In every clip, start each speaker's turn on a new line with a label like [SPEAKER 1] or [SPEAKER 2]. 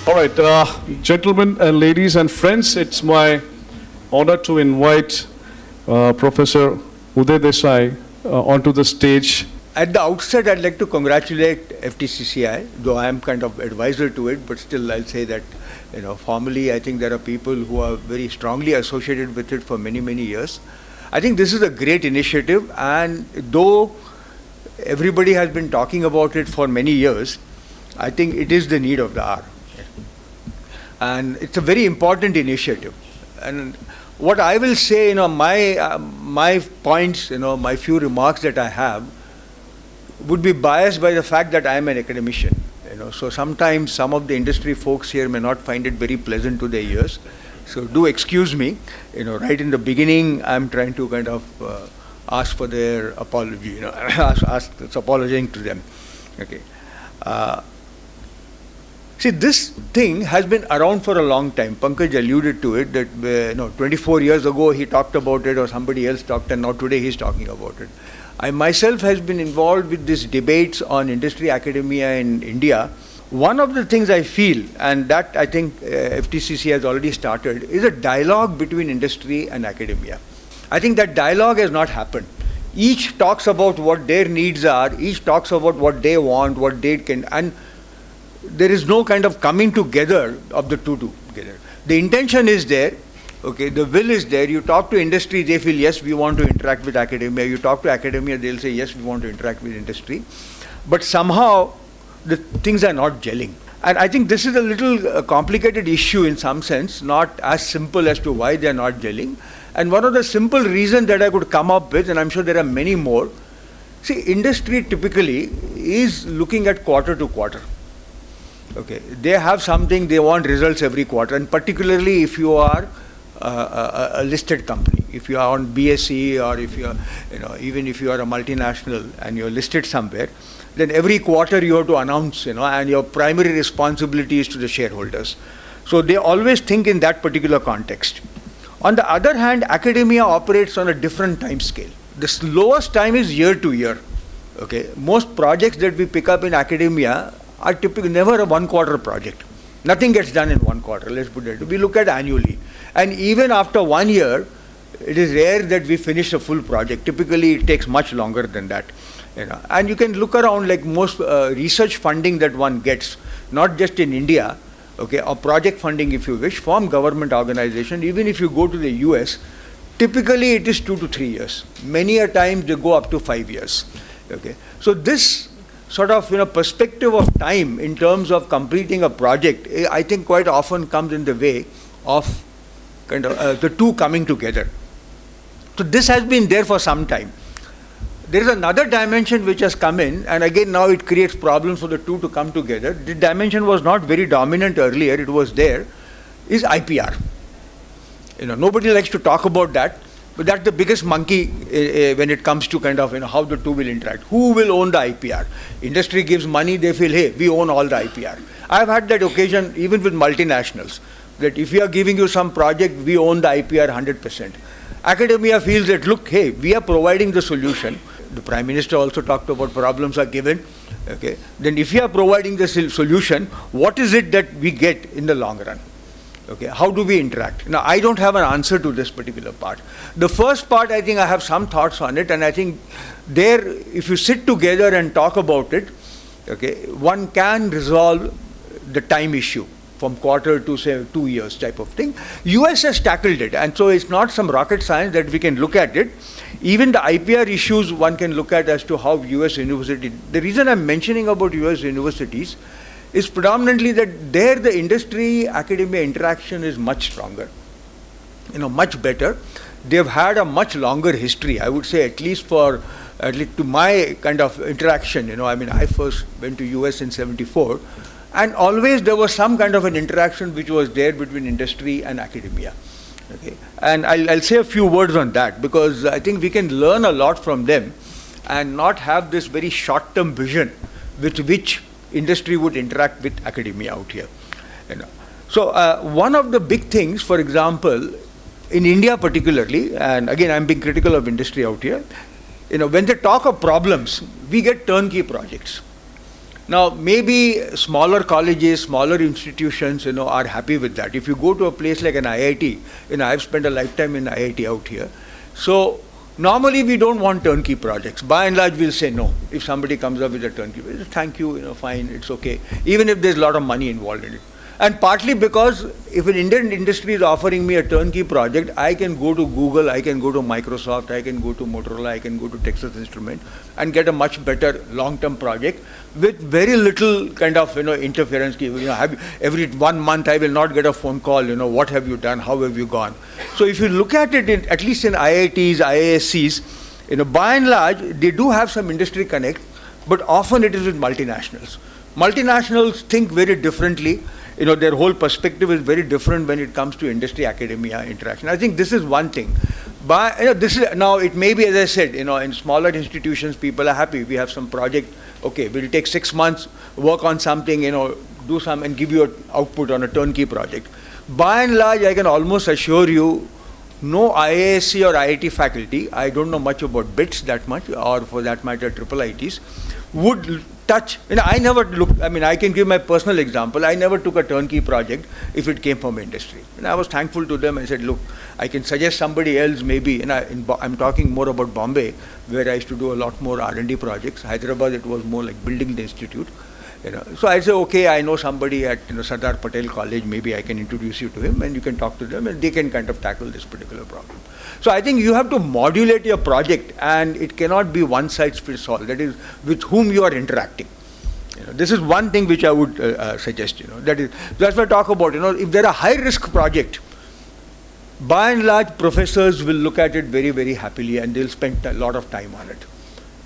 [SPEAKER 1] All right, gentlemen and ladies and friends, it's my honor to invite Professor Uday Desai onto the stage.
[SPEAKER 2] At the outset, I'd like to congratulate FTCCI, though I am kind of advisor to it, but still I'll say that, formally I think there are people who are very strongly associated with it for many, many years. I think this is a great initiative, and though everybody has been talking about it for many years, I think it is the need of the hour. And it's a very important initiative. And what I will say, my points, my few remarks that I have would be biased by the fact that I am an academician. So sometimes some of the industry folks here may not find it very pleasant to their ears. So do excuse me. Right in the beginning, I'm trying to kind of ask for their apology. Apologizing to them. Okay. See, this thing has been around for a long time. Pankaj alluded to it that 24 years ago he talked about it, or somebody else talked, and now today he's talking about it. I myself has been involved with these debates on industry academia in India. One of the things I feel, and that I think FTCC has already started, is a dialogue between industry and academia. I think that dialogue has not happened. Each talks about what their needs are, each talks about what they want, what they can, and there is no kind of coming together of the two together. The intention is there, okay, the will is there. You talk to industry, they feel, yes, we want to interact with academia. You talk to academia, they'll say, yes, we want to interact with industry. But somehow, the things are not gelling. And I think this is a little complicated issue in some sense, not as simple as to why they are not gelling. And one of the simple reasons that I could come up with, and I'm sure there are many more, see, industry typically is looking at quarter to quarter. Okay, they have something, they want results every quarter, and particularly if you are a listed company, if you are on BSE, or if you are, even if you are a multinational and you're listed somewhere, then every quarter you have to announce, and your primary responsibility is to the shareholders. So they always think in that particular context. On the other hand, academia operates on a different time scale. The slowest time is year to year. Okay, most projects that we pick up in academia are typically never a one-quarter project. Nothing gets done in 1 quarter, let's put it. We look at annually. And even after 1 year, it is rare that we finish a full project. Typically, it takes much longer than that. And you can look around, like most research funding that one gets, not just in India, okay, or project funding, if you wish, from government organization, even if you go to the US, typically it is 2 to 3 years. Many a times they go up to 5 years. Okay, so this sort of perspective of time in terms of completing a project, I think quite often comes in the way of kind of the two coming together. So this has been there for some time. There is another dimension which has come in, and again now it creates problems for the two to come together. The dimension was not very dominant earlier, it was there, is IPR. Nobody likes to talk about that. But that's the biggest monkey when it comes to kind of how the two will interact. Who will own the IPR? Industry gives money, they feel, hey, we own all the IPR. I've had that occasion even with multinationals, that if we are giving you some project, we own the IPR 100%. Academia feels that, look, hey, we are providing the solution. The Prime Minister also talked about problems are given. Okay, then if you are providing the solution, what is it that we get in the long run? Okay, how do we interact? Now, I don't have an answer to this particular part. The first part, I think I have some thoughts on it, and I think there, if you sit together and talk about it, okay, one can resolve the time issue from quarter to, say, 2 years type of thing. US has tackled it, and so it's not some rocket science that we can look at it. Even the IPR issues one can look at as to how US university, the reason I'm mentioning about US universities is predominantly that there the industry academia interaction is much stronger, much better. They've had a much longer history, I would say, at least to my kind of interaction. I first went to US in '74, and always there was some kind of an interaction which was there between industry and academia. Okay, and I'll say a few words on that, because I think we can learn a lot from them and not have this very short-term vision with which industry would interact with academia out here. So one of the big things, for example, in India particularly, and again I'm being critical of industry out here, when they talk of problems, we get turnkey projects. Now, maybe smaller colleges, smaller institutions, are happy with that. If you go to a place like an IIT, I've spent a lifetime in IIT out here. So, normally we don't want turnkey projects. By and large, we'll say no. If somebody comes up with a turnkey, we'll say, thank you, fine, it's okay. Even if there's a lot of money involved in it. And partly because if an Indian industry is offering me a turnkey project, I can go to Google, I can go to Microsoft, I can go to Motorola, I can go to Texas Instruments and get a much better long-term project with very little kind of interference. Every 1 month I will not get a phone call. What have you done? How have you gone? So if you look at it, at least in IITs, IIScs, by and large they do have some industry connect, but often it is with multinationals. Multinationals think very differently. Their whole perspective is very different when it comes to industry-academia interaction. I think this is one thing. But now it may be, as I said, in smaller institutions, people are happy. We have some project. Okay, we'll take 6 months, work on something, do some and give you an output on a turnkey project. By and large, I can almost assure you, no IISc or IIT faculty, I don't know much about BITS that much, or for that matter, triple ITs, would touch. I never looked, I can give my personal example. I never took a turnkey project if it came from industry. And I was thankful to them. I said, look, I can suggest somebody else maybe. I'm talking more about Bombay, where I used to do a lot more R&D projects. Hyderabad, it was more like building the institute. So I say, okay, I know somebody at Sardar Patel College, maybe I can introduce you to him and you can talk to them and they can kind of tackle this particular problem. So I think you have to modulate your project and it cannot be one size fits all. That is with whom you are interacting. This is one thing which I would suggest. That's what I talk about. If there are high risk project, by and large professors will look at it very, very happily and they'll spend a lot of time on it,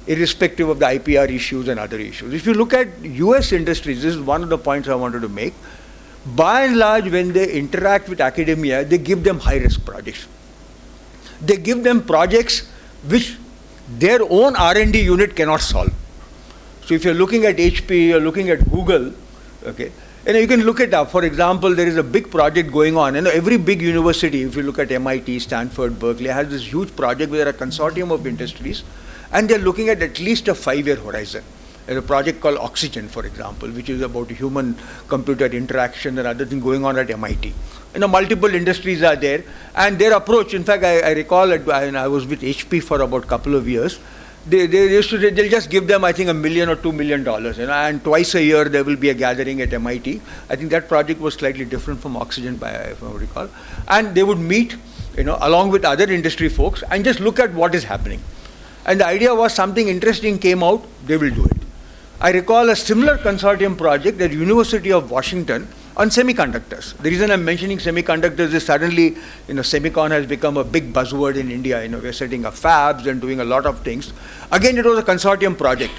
[SPEAKER 2] irrespective of the IPR issues and other issues. If you look at US industries, this is one of the points I wanted to make. By and large, when they interact with academia, they give them high-risk projects. They give them projects which their own R&D unit cannot solve. So if you're looking at HP, you're looking at Google, okay, you can look it up. For example, there is a big project going on. Every big university, if you look at MIT, Stanford, Berkeley, has this huge project where there are a consortium of industries and they're looking at least a 5-year horizon. There's a project called Oxygen, for example, which is about human-computer interaction and other things going on at MIT. Multiple industries are there, and their approach, in fact, I recall I was with HP for about a couple of years. They'll just give them, I think, $1 million or $2 million, and twice a year there will be a gathering at MIT. I think that project was slightly different from Oxygen, if I recall. And they would meet, along with other industry folks, and just look at what is happening. And the idea was something interesting came out, they will do it. I recall a similar consortium project at University of Washington on semiconductors. The reason I'm mentioning semiconductors is suddenly, semicon has become a big buzzword in India. We're setting up fabs and doing a lot of things. Again, it was a consortium project.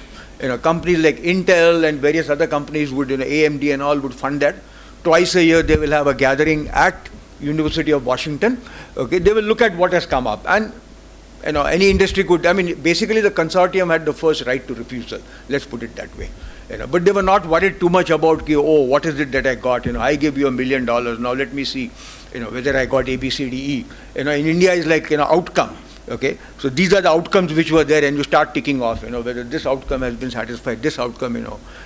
[SPEAKER 2] Companies like Intel and various other companies would, AMD and all would fund that. Twice a year, they will have a gathering at University of Washington. Okay, they will look at what has come up. And any industry could, basically the consortium had the first right to refusal, let's put it that way. But they were not worried too much about, what is it that I got? I gave you $1 million, now let me see, whether I got A, B, C, D, E. In India is like, outcome, okay? So these are the outcomes which were there and you start ticking off, whether this outcome has been satisfied, this outcome,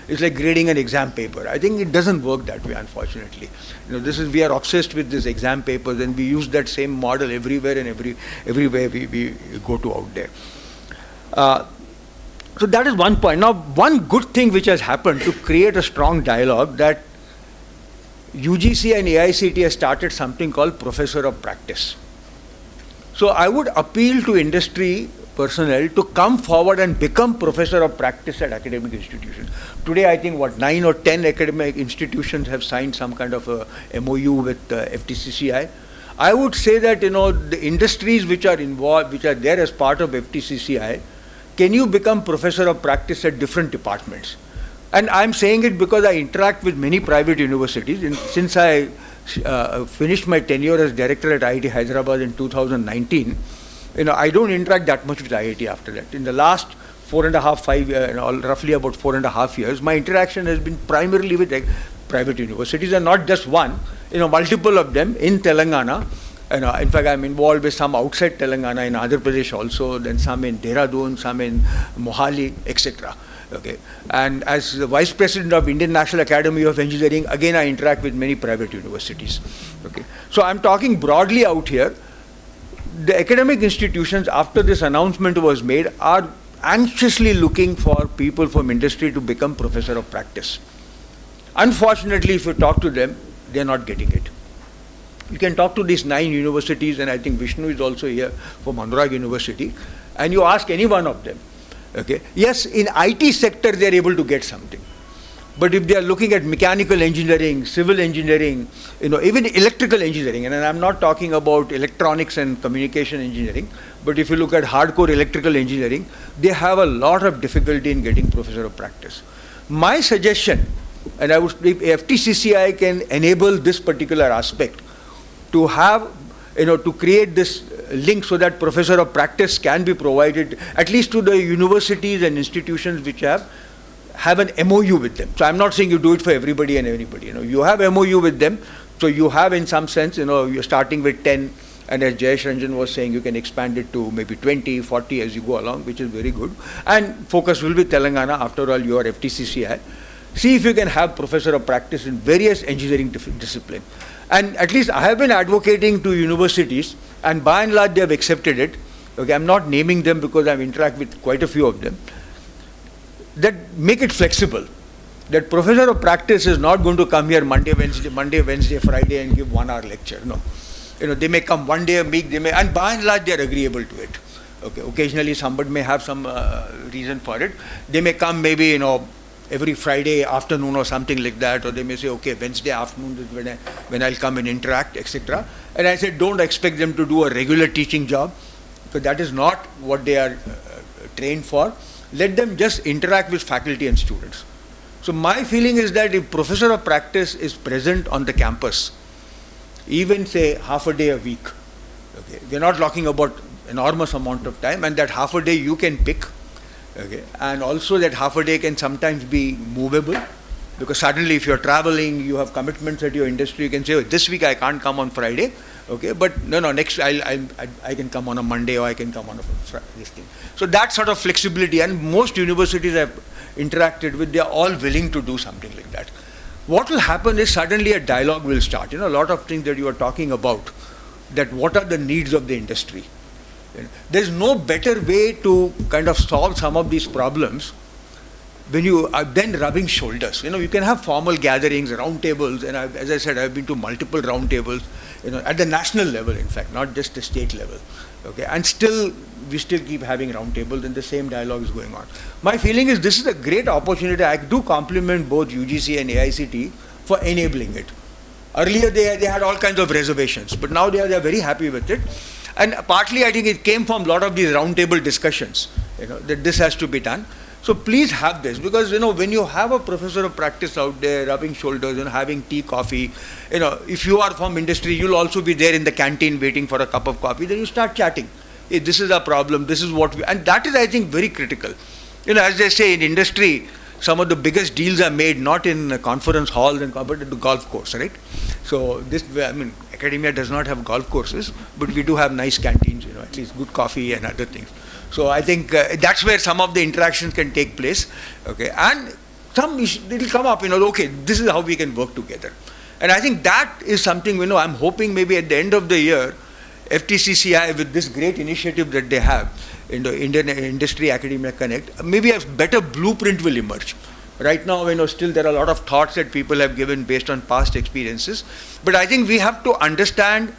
[SPEAKER 2] it's like grading an exam paper. I think it doesn't work that way, unfortunately. We are obsessed with these exam papers and we use that same model everywhere and everywhere we go to out there. So that is one point. Now, one good thing which has happened to create a strong dialogue, that UGC and AICTE has started something called Professor of Practice. So I would appeal to industry personnel to come forward and become Professor of Practice at academic institutions. Today, I think 9 or 10 academic institutions have signed some kind of a MOU with FTCCI. I would say that, the industries which are involved, which are there as part of FTCCI, can you become Professor of Practice at different departments? And I'm saying it because I interact with many private universities. And since I finished my tenure as director at IIT Hyderabad in 2019, I don't interact that much with IIT after that. In the last 5 years, roughly about 4.5 years, my interaction has been primarily with private universities, and not just one, multiple of them in Telangana. In fact, I'm involved with some outside Telangana, in Andhra Pradesh also, then some in Dehradun, some in Mohali, etc. Okay, and as the Vice President of Indian National Academy of Engineering, again I interact with many private universities. Okay, so I'm talking broadly out here. The academic institutions, after this announcement was made, are anxiously looking for people from industry to become professor of practice. Unfortunately, if you talk to them, they're not getting it. You can talk to these 9 universities, and I think Vishnu is also here from Anurag University, and you ask any one of them. Okay. Yes, in IT sector they are able to get something, but if they are looking at mechanical engineering, civil engineering, even electrical engineering, and I'm not talking about electronics and communication engineering, but if you look at hardcore electrical engineering, they have a lot of difficulty in getting professor of practice. My suggestion, and I would, if FTCCI can enable this particular aspect, to have, to create this link so that professor of practice can be provided at least to the universities and institutions which have an MOU with them. So I'm not saying you do it for everybody and anybody. You have MOU with them, so you have in some sense, you're starting with 10, and as Jayesh Ranjan was saying, you can expand it to maybe 20, 40 as you go along, which is very good. And focus will be Telangana, after all you are FTCCI. See if you can have professor of practice in various engineering disciplines. And at least I have been advocating to universities, and by and large they have accepted it. Okay, I'm not naming them because I've interacted with quite a few of them. That make it flexible. That professor of practice is not going to come here Monday, Wednesday, Friday and give 1 hour lecture. No. They may come one day a week, and by and large they are agreeable to it. Okay, occasionally somebody may have some reason for it. They may come maybe, every Friday afternoon or something like that, or they may say, okay, Wednesday afternoon is when I'll come and interact, etc. And I said, don't expect them to do a regular teaching job, because that is not what they are trained for. Let them just interact with faculty and students. So my feeling is that if professor of practice is present on the campus, even say half a day a week, okay, we're not talking about enormous amount of time, and that half a day you can pick. Okay, and also that half a day can sometimes be movable, because suddenly if you're traveling, you have commitments at your industry, you can say, oh, this week I can't come on Friday, okay, but no, next I can come on a Monday, or I can come on this thing. So that sort of flexibility, and most universities I've interacted with, they are all willing to do something like that. What will happen is suddenly a dialogue will start. A lot of things that you are talking about, that what are the needs of the industry. There's no better way to kind of solve some of these problems when you are then rubbing shoulders. You can have formal gatherings, round tables, and as I said, I've been to multiple round tables, at the national level, in fact, not just the state level. Okay, and we still keep having round tables, and the same dialogue is going on. My feeling is this is a great opportunity. I do compliment both UGC and AICT for enabling it. Earlier they had all kinds of reservations, but now they are very happy with it. And partly I think it came from a lot of these roundtable discussions, that this has to be done. So please have this, because when you have a professor of practice out there rubbing shoulders and having tea, coffee, if you are from industry, you'll also be there in the canteen waiting for a cup of coffee. Then you start chatting. Hey, this is our problem. This is what and that is, I think, very critical. As they say in industry, some of the biggest deals are made not in conference halls but at the golf course, right? So academia does not have golf courses, but we do have nice canteens, at least good coffee and other things. So I think that's where some of the interactions can take place, okay? And it will come up, okay, this is how we can work together. And I think that is something, I'm hoping maybe at the end of the year, FTCCI, with this great initiative that they have, Indian Industry Academia Connect, maybe a better blueprint will emerge. Right now, still there are a lot of thoughts that people have given based on past experiences. But I think we have to understand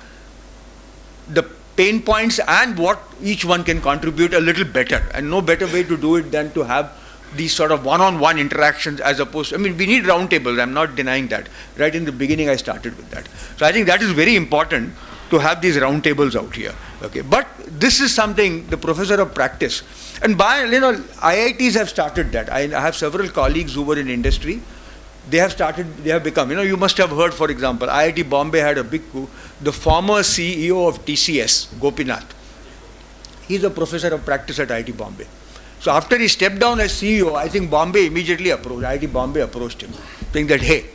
[SPEAKER 2] the pain points and what each one can contribute a little better. And no better way to do it than to have these sort of one-on-one interactions as opposed to, we need roundtables, I'm not denying that. Right in the beginning, I started with that. So I think that is very important to have these roundtables out here. Okay, but this is something, the professor of practice. And IITs have started that. I have several colleagues who were in industry. They have become, you must have heard, for example, IIT Bombay had a big coup. The former CEO of TCS, Gopinath, he's a professor of practice at IIT Bombay. So after he stepped down as CEO, I think IIT Bombay approached him, saying that, hey,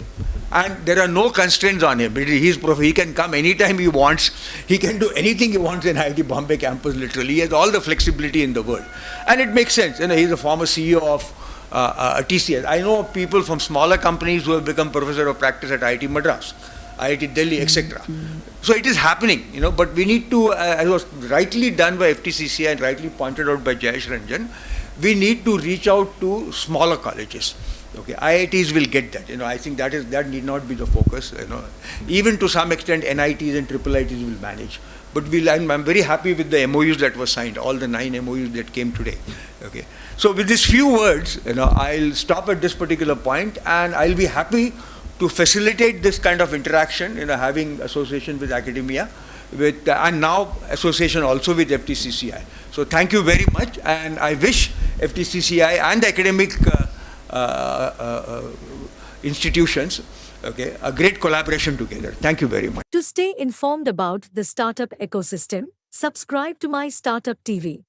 [SPEAKER 2] and there are no constraints on him. He can come anytime he wants. He can do anything he wants in IIT Bombay campus, literally. He has all the flexibility in the world. And it makes sense. He's a former CEO of TCS. I know people from smaller companies who have become professor of practice at IIT Madras, IIT Delhi, etc. So it is happening, but we need to, as was rightly done by FTCCI and rightly pointed out by Jayesh Ranjan, we need to reach out to smaller colleges. Okay, IITs will get that. I think that need not be the focus. Even to some extent, NITs and triple ITs will manage. But I'm very happy with the MOUs that were signed, all the 9 MOUs that came today. Okay, so with these few words, I'll stop at this particular point, and I'll be happy to facilitate this kind of interaction, having association with academia, and now association also with FTCCI. So thank you very much, and I wish FTCCI and academic institutions, a great collaboration together. Thank you very much.
[SPEAKER 3] To stay informed about the startup ecosystem, subscribe to My Startup TV.